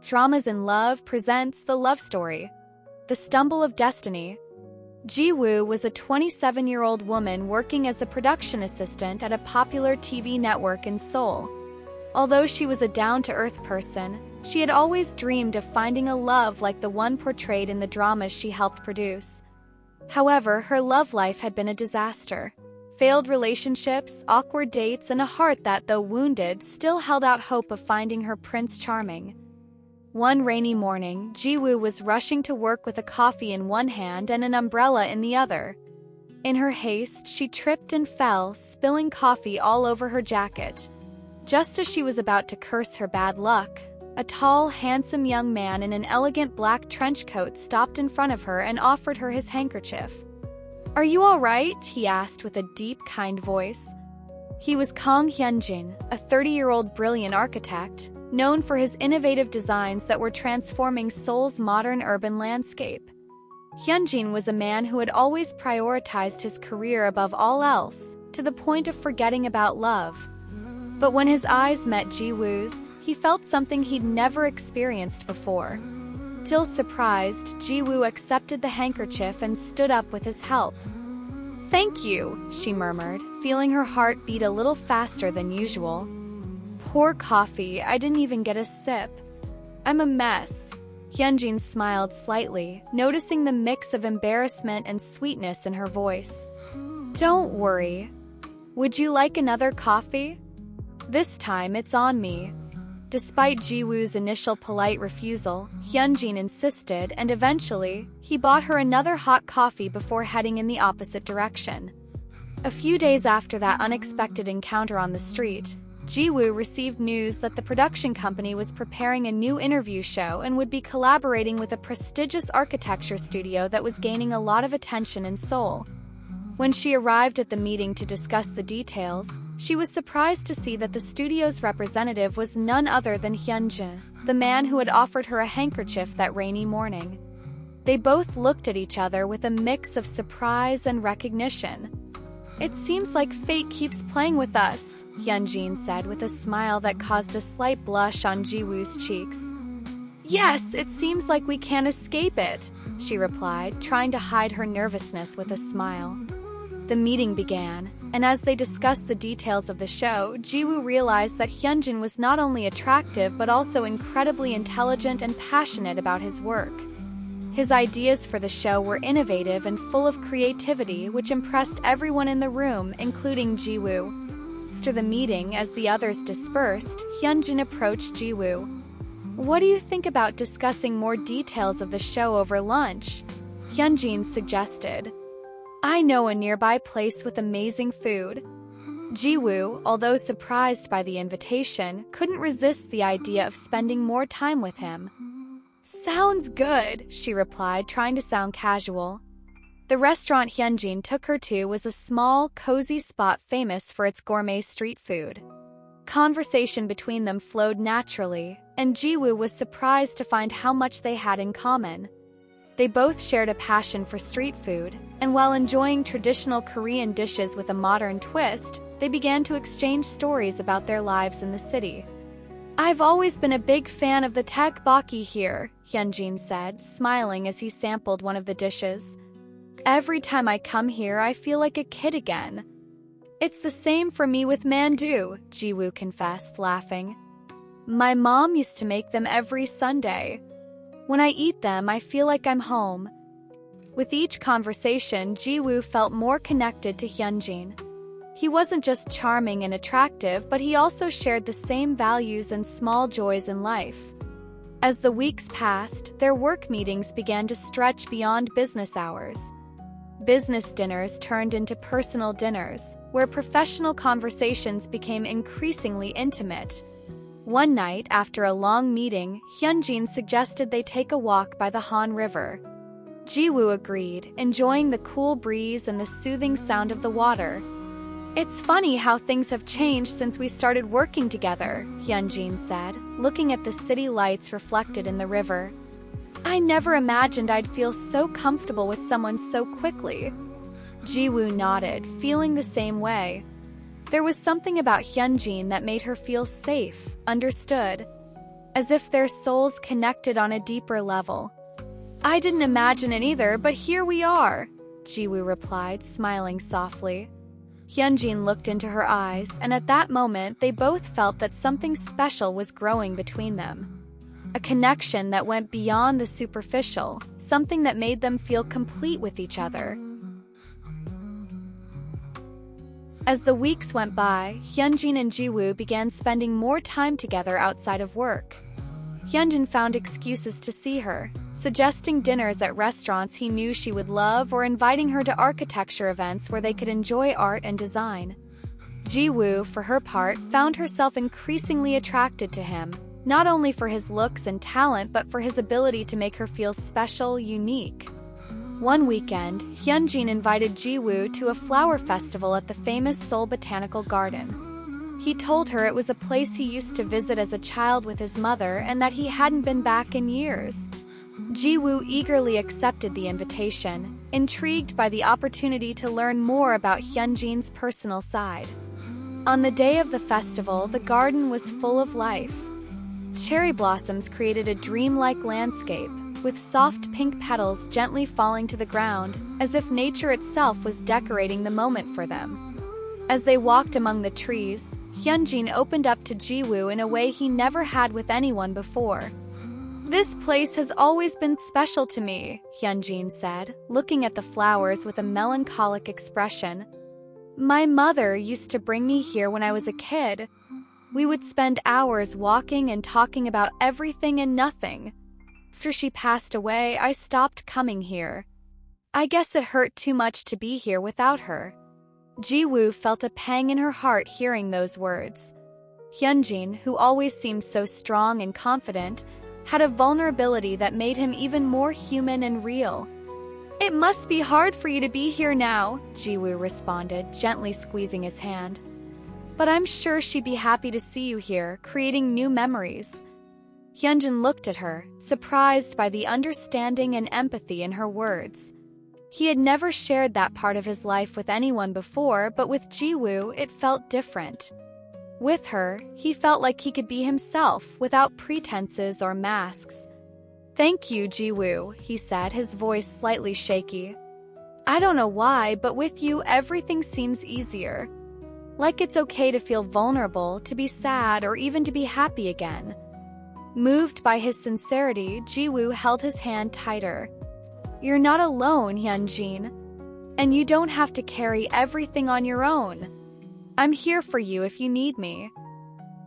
Kdrama In Love presents the love story, The Stumble of Destiny. Ji-woo was a 27-year-old woman working as a production assistant at a popular TV network in Seoul. Although she was a down-to-earth person, she had always dreamed of finding a love like the one portrayed in the dramas she helped produce. However, her love life had been a disaster. Failed relationships, awkward dates, and a heart that, though wounded, still held out hope of finding her Prince Charming. One rainy morning, Ji-woo was rushing to work with a coffee in one hand and an umbrella in the other. In her haste, she tripped and fell, spilling coffee all over her jacket. Just as she was about to curse her bad luck, a tall, handsome young man in an elegant black trench coat stopped in front of her and offered her his handkerchief. "Are you all right?" he asked with a deep, kind voice. He was Kang Hyun-Jin, a 30-year-old brilliant architect, known for his innovative designs that were transforming Seoul's modern urban landscape. Hyun-Jin was a man who had always prioritized his career above all else, to the point of forgetting about love. But when his eyes met Ji-woo's, he felt something he'd never experienced before. Till surprised, Ji-woo accepted the handkerchief and stood up with his help. "Thank you," she murmured, feeling her heart beat a little faster than usual. "Poor coffee, I didn't even get a sip. I'm a mess." Hyun-Jin smiled slightly, noticing the mix of embarrassment and sweetness in her voice. "Don't worry. Would you like another coffee? This time it's on me." Despite Ji-woo's initial polite refusal, Hyun-Jin insisted, and eventually, he bought her another hot coffee before heading in the opposite direction. A few days after that unexpected encounter on the street, Ji-woo received news that the production company was preparing a new interview show and would be collaborating with a prestigious architecture studio that was gaining a lot of attention in Seoul. When she arrived at the meeting to discuss the details, she was surprised to see that the studio's representative was none other than Hyun-jin, the man who had offered her a handkerchief that rainy morning. They both looked at each other with a mix of surprise and recognition. "It seems like fate keeps playing with us," Hyun-jin said with a smile that caused a slight blush on Ji-woo's cheeks. "Yes, it seems like we can't escape it," she replied, trying to hide her nervousness with a smile. The meeting began, and as they discussed the details of the show, Ji-woo realized that Hyun-jin was not only attractive but also incredibly intelligent and passionate about his work. His ideas for the show were innovative and full of creativity, which impressed everyone in the room, including Ji-woo. After the meeting, as the others dispersed, Hyun-jin approached Ji-woo. "What do you think about discussing more details of the show over lunch?" Hyun-jin suggested. "I know a nearby place with amazing food." Ji-woo, although surprised by the invitation, couldn't resist the idea of spending more time with him. "Sounds good," she replied, trying to sound casual. The restaurant Hyun-jin took her to was a small, cozy spot famous for its gourmet street food. Conversation between them flowed naturally, and Ji-woo was surprised to find how much they had in common. They both shared a passion for street food, and while enjoying traditional Korean dishes with a modern twist, they began to exchange stories about their lives in the city. "I've always been a big fan of the tteokbokki here," Hyun-jin said, smiling as he sampled one of the dishes. "Every time I come here, I feel like a kid again." "It's the same for me with mandu," Ji-woo confessed, laughing. "My mom used to make them every Sunday. When I eat them, I feel like I'm home." With each conversation, Ji-woo felt more connected to Hyun-jin. He wasn't just charming and attractive, but he also shared the same values and small joys in life. As the weeks passed, their work meetings began to stretch beyond business hours. Business dinners turned into personal dinners, where professional conversations became increasingly intimate. One night, after a long meeting, Hyun-jin suggested they take a walk by the Han River. Ji-woo agreed, enjoying the cool breeze and the soothing sound of the water. "It's funny how things have changed since we started working together," Hyun-jin said, looking at the city lights reflected in the river. "I never imagined I'd feel so comfortable with someone so quickly." Ji-woo nodded, feeling the same way. There was something about Hyun-jin that made her feel safe, understood. as if their souls connected on a deeper level. "I didn't imagine it either, but here we are," Jiwoo replied, smiling softly. Hyun-Jin looked into her eyes, and at that moment they both felt that something special was growing between them. A connection that went beyond the superficial, something that made them feel complete with each other. As the weeks went by, Hyun-Jin and Jiwoo began spending more time together outside of work. Hyun-Jin found excuses to see her, suggesting dinners at restaurants he knew she would love or inviting her to architecture events where they could enjoy art and design. Jiwoo, for her part, found herself increasingly attracted to him, not only for his looks and talent but for his ability to make her feel special, unique. One weekend, Hyun-Jin invited Jiwoo to a flower festival at the famous Seoul Botanical Garden. He told her it was a place he used to visit as a child with his mother and that he hadn't been back in years. Jiwoo eagerly accepted the invitation, intrigued by the opportunity to learn more about Hyun-Jin's personal side. On the day of the festival, the garden was full of life. Cherry blossoms created a dreamlike landscape, with soft pink petals gently falling to the ground, as if nature itself was decorating the moment for them. As they walked among the trees, Hyun-Jin opened up to Jiwoo in a way he never had with anyone before. "This place has always been special to me," Hyun-Jin said, looking at the flowers with a melancholic expression. "My mother used to bring me here when I was a kid. We would spend hours walking and talking about everything and nothing. After she passed away, I stopped coming here. I guess it hurt too much to be here without her." Jiwoo felt a pang in her heart hearing those words. Hyun-Jin, who always seemed so strong and confident, had a vulnerability that made him even more human and real. "It must be hard for you to be here now," Jiwoo responded, gently squeezing his hand. "But I'm sure she'd be happy to see you here, creating new memories." Hyun-Jin looked at her, surprised by the understanding and empathy in her words. He had never shared that part of his life with anyone before, but with Jiwoo, it felt different. With her, he felt like he could be himself, without pretenses or masks. "Thank you, Jiwoo," he said, his voice slightly shaky. "I don't know why, but with you, everything seems easier. Like it's okay to feel vulnerable, to be sad, or even to be happy again." Moved by his sincerity, Jiwoo held his hand tighter. "You're not alone, Hyun-Jin. And you don't have to carry everything on your own. I'm here for you if you need me."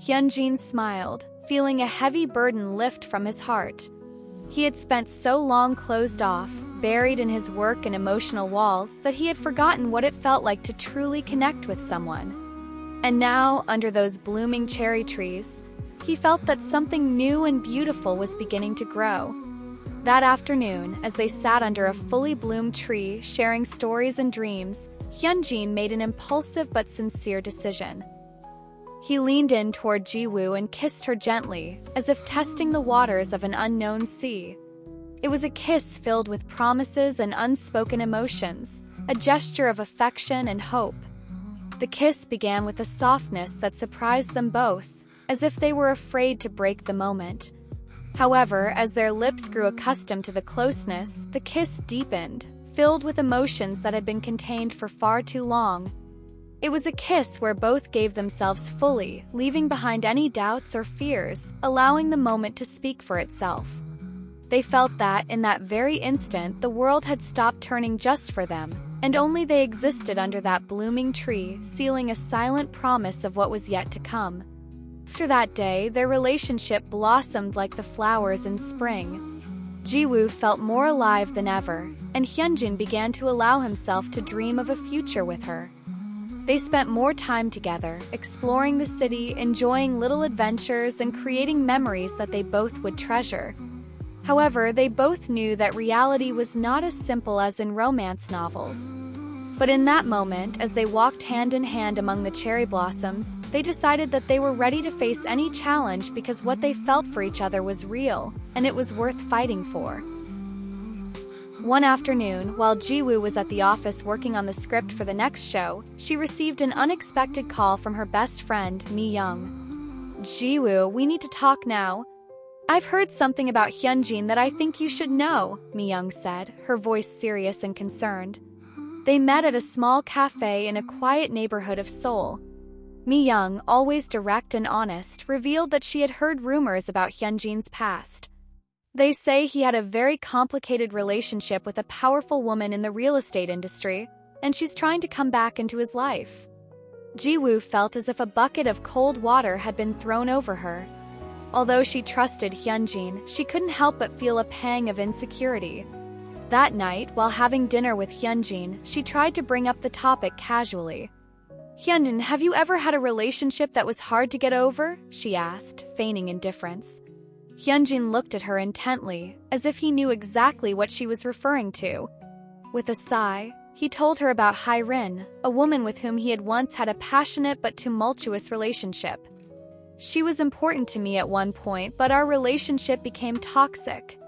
Hyun-Jin smiled, feeling a heavy burden lift from his heart. He had spent so long closed off, buried in his work and emotional walls, that he had forgotten what it felt like to truly connect with someone. And now, under those blooming cherry trees, he felt that something new and beautiful was beginning to grow. That afternoon, as they sat under a fully bloomed tree, sharing stories and dreams, Hyun-Jin made an impulsive but sincere decision. He leaned in toward Jiwoo and kissed her gently, as if testing the waters of an unknown sea. It was a kiss filled with promises and unspoken emotions, a gesture of affection and hope. The kiss began with a softness that surprised them both, as if they were afraid to break the moment. However, as their lips grew accustomed to the closeness, the kiss deepened, filled with emotions that had been contained for far too long. It was a kiss where both gave themselves fully, leaving behind any doubts or fears, allowing the moment to speak for itself. They felt that, in that very instant, the world had stopped turning just for them, and only they existed under that blooming tree, sealing a silent promise of what was yet to come. After that day, their relationship blossomed like the flowers in spring. Jiwoo felt more alive than ever, and Hyun-Jin began to allow himself to dream of a future with her. They spent more time together, exploring the city, enjoying little adventures, and creating memories that they both would treasure. However, they both knew that reality was not as simple as in romance novels. But in that moment, as they walked hand in hand among the cherry blossoms, they decided that they were ready to face any challenge because what they felt for each other was real, and it was worth fighting for. One afternoon, while Jiwoo was at the office working on the script for the next show, she received an unexpected call from her best friend, Mi-young. "Jiwoo, we need to talk now." I've heard something about Hyun-Jin that I think you should know, Mi-young said, her voice serious and concerned. They met at a small cafe in a quiet neighborhood of Seoul. Mi-young, always direct and honest, revealed that she had heard rumors about Hyun-Jin's past. They say he had a very complicated relationship with a powerful woman in the real estate industry, and she's trying to come back into his life. Ji-woo felt as if a bucket of cold water had been thrown over her. Although she trusted Hyun-Jin, she couldn't help but feel a pang of insecurity. That night, while having dinner with Hyun-Jin, she tried to bring up the topic casually. Hyun-Jin, have you ever had a relationship that was hard to get over? She asked, feigning indifference. Hyun-Jin looked at her intently, as if he knew exactly what she was referring to. With a sigh, he told her about Hai-rin, a woman with whom he had once had a passionate but tumultuous relationship. She was important to me at one point, but our relationship became toxic.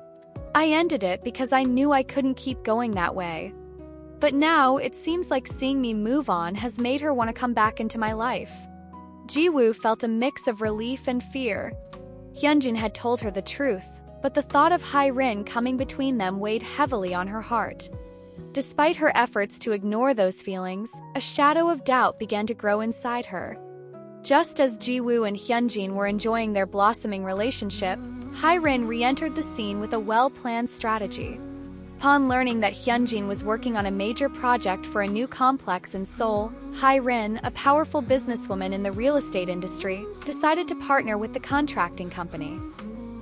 I ended it because I knew I couldn't keep going that way. But now, it seems like seeing me move on has made her want to come back into my life. Ji-woo felt a mix of relief and fear. Hyun-Jin had told her the truth, but the thought of Hai-rin coming between them weighed heavily on her heart. Despite her efforts to ignore those feelings, a shadow of doubt began to grow inside her. Just as Ji-woo and Hyun-Jin were enjoying their blossoming relationship, Hai-rin re-entered the scene with a well-planned strategy. Upon learning that Hyun-Jin was working on a major project for a new complex in Seoul, Hai-rin, a powerful businesswoman in the real estate industry, decided to partner with the contracting company.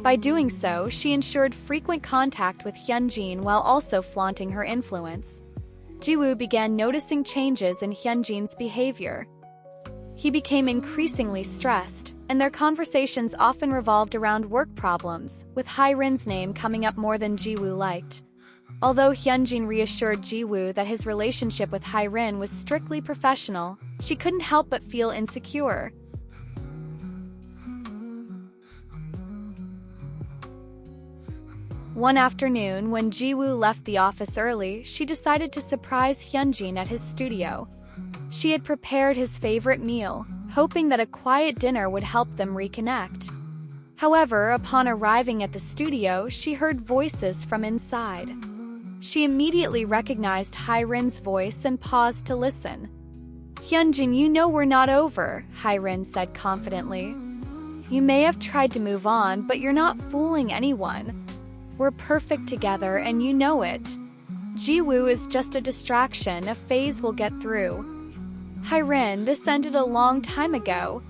By doing so, she ensured frequent contact with Hyun-Jin while also flaunting her influence. Ji-woo began noticing changes in Hyun-Jin's behavior. He became increasingly stressed, and their conversations often revolved around work problems, with Hai-rin's name coming up more than Ji-woo liked. Although Hyun-Jin reassured Ji-woo that his relationship with Hai-rin was strictly professional, she couldn't help but feel insecure. One afternoon, when Ji-woo left the office early, she decided to surprise Hyun-Jin at his studio. She had prepared his favorite meal, hoping that a quiet dinner would help them reconnect. However, upon arriving at the studio, she heard voices from inside. She immediately recognized Hai-rin's voice and paused to listen. Hyun-Jin, you know we're not over, Hai-rin said confidently. You may have tried to move on, but you're not fooling anyone. We're perfect together and you know it. Ji-woo is just a distraction, a phase we'll get through. Hai-rin, this ended a long time ago.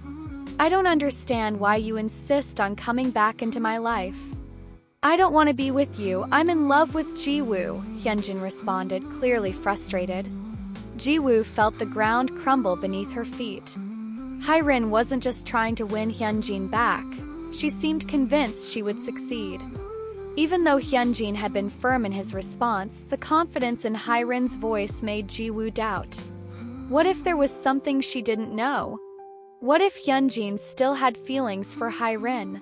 I don't understand why you insist on coming back into my life. I don't want to be with you, I'm in love with Ji-woo, Hyun-Jin responded, clearly frustrated. Ji-woo felt the ground crumble beneath her feet. Hai-rin wasn't just trying to win Hyun-Jin back, she seemed convinced she would succeed. Even though Hyun-Jin had been firm in his response, the confidence in Hai-rin's voice made Ji-woo doubt. What if there was something she didn't know? What if Hyun-Jin still had feelings for Hai-rin?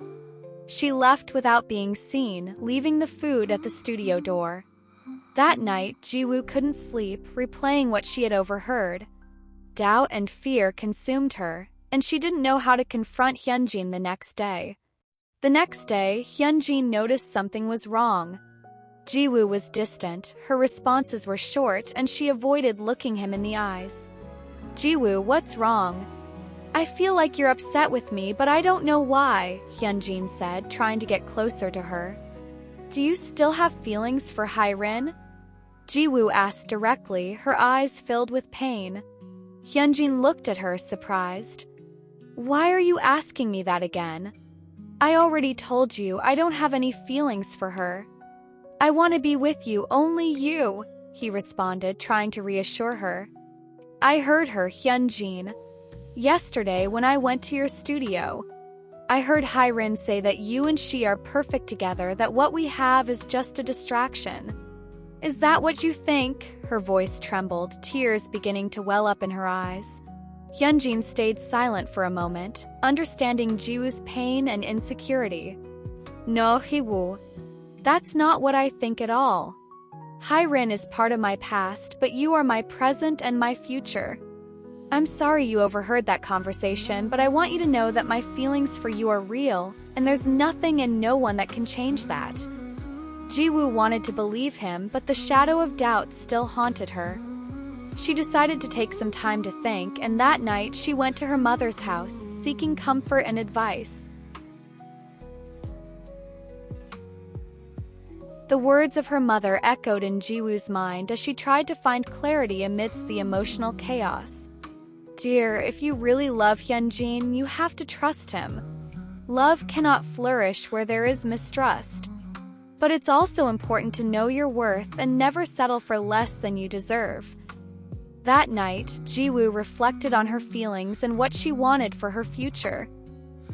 She left without being seen, leaving the food at the studio door. That night, Ji-woo couldn't sleep, replaying what she had overheard. Doubt and fear consumed her, and she didn't know how to confront Hyun-Jin the next day. The next day, Hyun-Jin noticed something was wrong. Ji-woo was distant, her responses were short, and she avoided looking him in the eyes. Ji-woo, what's wrong? I feel like you're upset with me, but I don't know why, Hyun-Jin said, trying to get closer to her. Do you still have feelings for Hai-rin? Ji-woo asked directly, her eyes filled with pain. Hyun-Jin looked at her, surprised. Why are you asking me that again? I already told you I don't have any feelings for her. I want to be with you, only you, he responded, trying to reassure her. I heard her, Hyun-Jin. Yesterday, when I went to your studio, I heard Hai-rin say that you and she are perfect together, that what we have is just a distraction. Is that what you think? Her voice trembled, tears beginning to well up in her eyes. Hyun-Jin stayed silent for a moment, understanding Ji-woo's pain and insecurity. No, Ji-woo. That's not what I think at all. Hai-rin is part of my past, but you are my present and my future. I'm sorry you overheard that conversation, but I want you to know that my feelings for you are real, and there's nothing and no one that can change that. Jiwoo wanted to believe him, but the shadow of doubt still haunted her. She decided to take some time to think, and that night she went to her mother's house, seeking comfort and advice. The words of her mother echoed in Jiwoo's mind as she tried to find clarity amidst the emotional chaos. Dear, if you really love Hyun-Jin, you have to trust him. Love cannot flourish where there is mistrust. But it's also important to know your worth and never settle for less than you deserve. That night, Jiwoo reflected on her feelings and what she wanted for her future.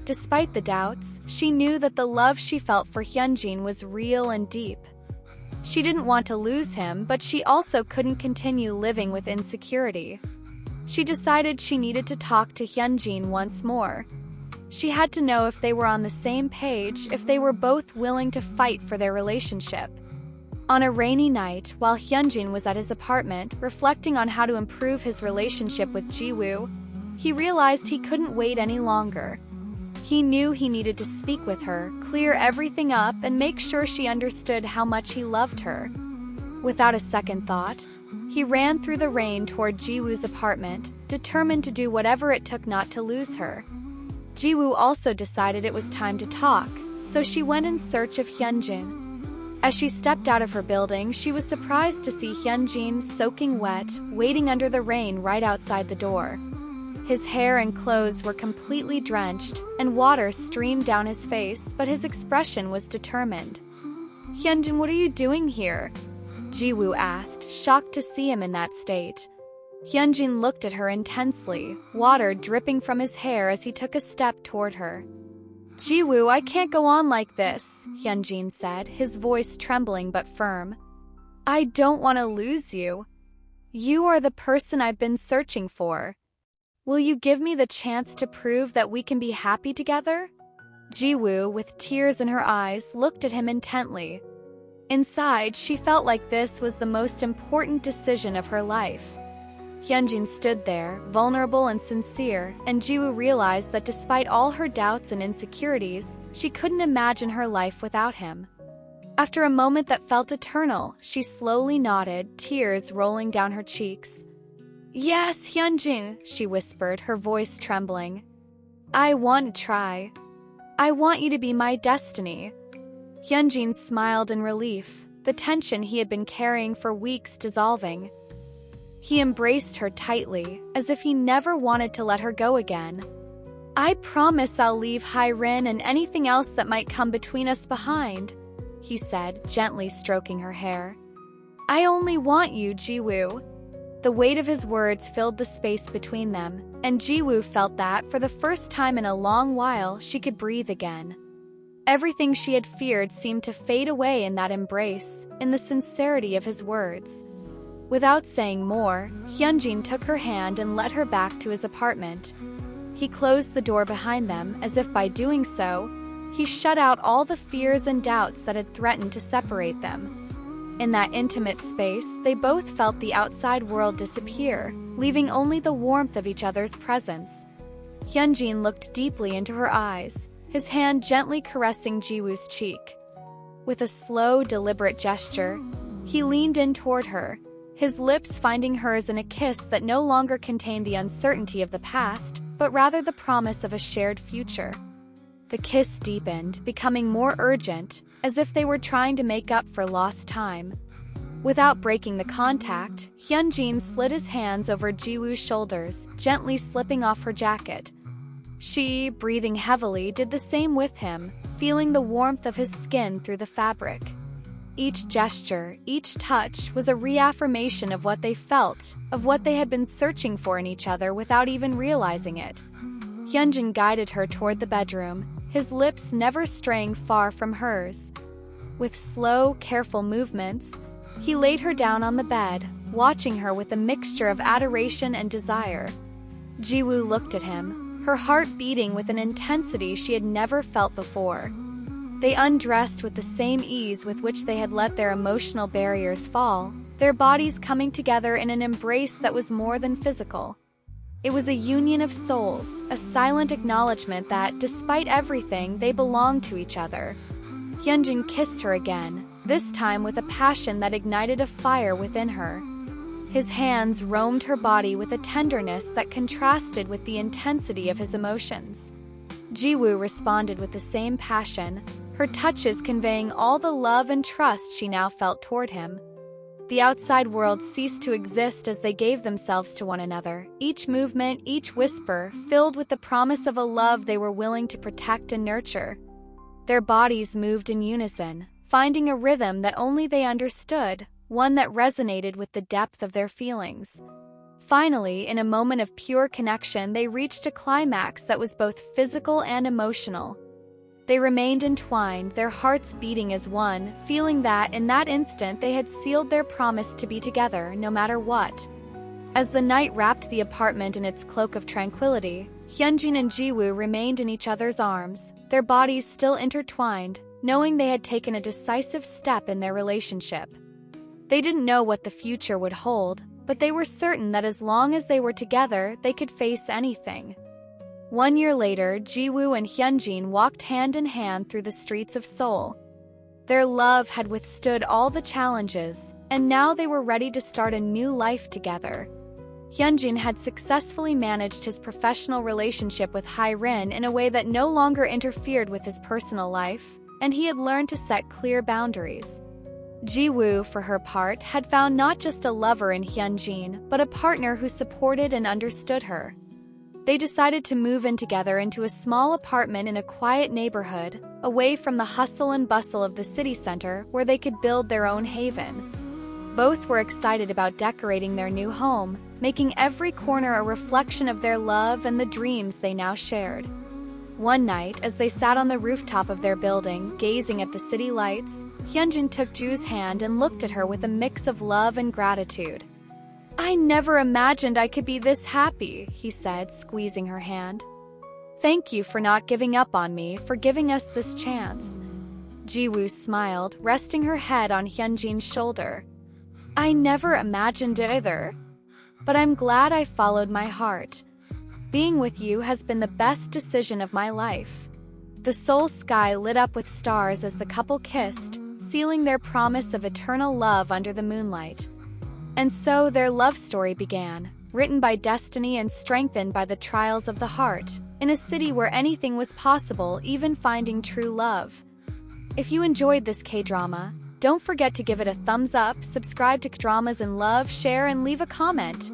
Despite the doubts, she knew that the love she felt for Hyun-Jin was real and deep. She didn't want to lose him, but she also couldn't continue living with insecurity. She decided she needed to talk to Hyun-Jin once more. She had to know if they were on the same page, if they were both willing to fight for their relationship. On a rainy night, while Hyun-Jin was at his apartment, reflecting on how to improve his relationship with Jiwoo, he realized he couldn't wait any longer. He knew he needed to speak with her, clear everything up, and make sure she understood how much he loved her. Without a second thought, he ran through the rain toward Jiwoo's apartment, determined to do whatever it took not to lose her. Jiwoo also decided it was time to talk, so she went in search of Hyun-Jin. As she stepped out of her building, she was surprised to see Hyun-Jin soaking wet, waiting under the rain right outside the door. His hair and clothes were completely drenched, and water streamed down his face, but his expression was determined. Hyun-Jin, what are you doing here? Jiwoo asked, shocked to see him in that state. Hyun-Jin looked at her intensely, water dripping from his hair as he took a step toward her. Jiwoo, I can't go on like this, Hyun-Jin said, his voice trembling but firm. I don't want to lose you. You are the person I've been searching for. Will you give me the chance to prove that we can be happy together? Jiwoo, with tears in her eyes, looked at him intently. Inside, she felt like this was the most important decision of her life. Hyun-Jin stood there, vulnerable and sincere, and Jiwoo realized that despite all her doubts and insecurities, she couldn't imagine her life without him. After a moment that felt eternal, she slowly nodded, tears rolling down her cheeks. Yes, Hyun-Jin, she whispered, her voice trembling. I want to try. I want you to be my destiny. Hyun-Jin smiled in relief, the tension he had been carrying for weeks dissolving. He embraced her tightly, as if he never wanted to let her go again. I promise I'll leave Hyrin and anything else that might come between us behind, he said, gently stroking her hair. I only want you, Jiwoo. The weight of his words filled the space between them, and Jiwoo felt that, for the first time in a long while, she could breathe again. Everything she had feared seemed to fade away in that embrace, in the sincerity of his words. Without saying more, Hyun-Jin took her hand and led her back to his apartment. He closed the door behind them, as if by doing so, he shut out all the fears and doubts that had threatened to separate them. In that intimate space, they both felt the outside world disappear, leaving only the warmth of each other's presence. Hyun-Jin looked deeply into her eyes, his hand gently caressing Jiwoo's cheek. With a slow, deliberate gesture, he leaned in toward her, his lips finding hers in a kiss that no longer contained the uncertainty of the past, but rather the promise of a shared future. The kiss deepened, becoming more urgent, as if they were trying to make up for lost time. Without breaking the contact, Hyun-Jin slid his hands over Jiwoo's shoulders, gently slipping off her jacket. She, breathing heavily, did the same with him, feeling the warmth of his skin through the fabric. Each gesture, each touch, was a reaffirmation of what they felt, of what they had been searching for in each other without even realizing it. Hyun-Jin guided her toward the bedroom, his lips never straying far from hers. With slow, careful movements, he laid her down on the bed, watching her with a mixture of adoration and desire. Jiwoo looked at him, her heart beating with an intensity she had never felt before. They undressed with the same ease with which they had let their emotional barriers fall, their bodies coming together in an embrace that was more than physical. It was a union of souls, a silent acknowledgement that, despite everything, they belonged to each other. Hyun-Jin kissed her again, this time with a passion that ignited a fire within her. His hands roamed her body with a tenderness that contrasted with the intensity of his emotions. Ji-woo responded with the same passion, her touches conveying all the love and trust she now felt toward him. The outside world ceased to exist as they gave themselves to one another, each movement, each whisper, filled with the promise of a love they were willing to protect and nurture. Their bodies moved in unison, finding a rhythm that only they understood, one that resonated with the depth of their feelings. Finally, in a moment of pure connection, they reached a climax that was both physical and emotional. They remained entwined, their hearts beating as one, feeling that, in that instant, they had sealed their promise to be together, no matter what. As the night wrapped the apartment in its cloak of tranquility, Hyun-Jin and Ji-woo remained in each other's arms, their bodies still intertwined, knowing they had taken a decisive step in their relationship. They didn't know what the future would hold, but they were certain that as long as they were together, they could face anything. 1 year later, Ji-woo and Hyun-Jin walked hand in hand through the streets of Seoul. Their love had withstood all the challenges, and now they were ready to start a new life together. Hyun-Jin had successfully managed his professional relationship with Hae-rin in a way that no longer interfered with his personal life, and he had learned to set clear boundaries. Ji-woo, for her part, had found not just a lover in Hyun-Jin, but a partner who supported and understood her. They decided to move in together into a small apartment in a quiet neighborhood, away from the hustle and bustle of the city center, where they could build their own haven. Both were excited about decorating their new home, making every corner a reflection of their love and the dreams they now shared. One night, as they sat on the rooftop of their building, gazing at the city lights, Hyun-Jin took Ju's hand and looked at her with a mix of love and gratitude. "I never imagined I could be this happy," he said, squeezing her hand. "Thank you for not giving up on me, for giving us this chance." Ji-woo smiled, resting her head on Hyun-Jin's shoulder. "I never imagined it either. But I'm glad I followed my heart. Being with you has been the best decision of my life." The Seoul sky lit up with stars as the couple kissed, sealing their promise of eternal love under the moonlight. And so their love story began, written by destiny and strengthened by the trials of the heart, in a city where anything was possible, even finding true love. If you enjoyed this K-drama, don't forget to give it a thumbs up, subscribe to Kdramas in Love, share and leave a comment.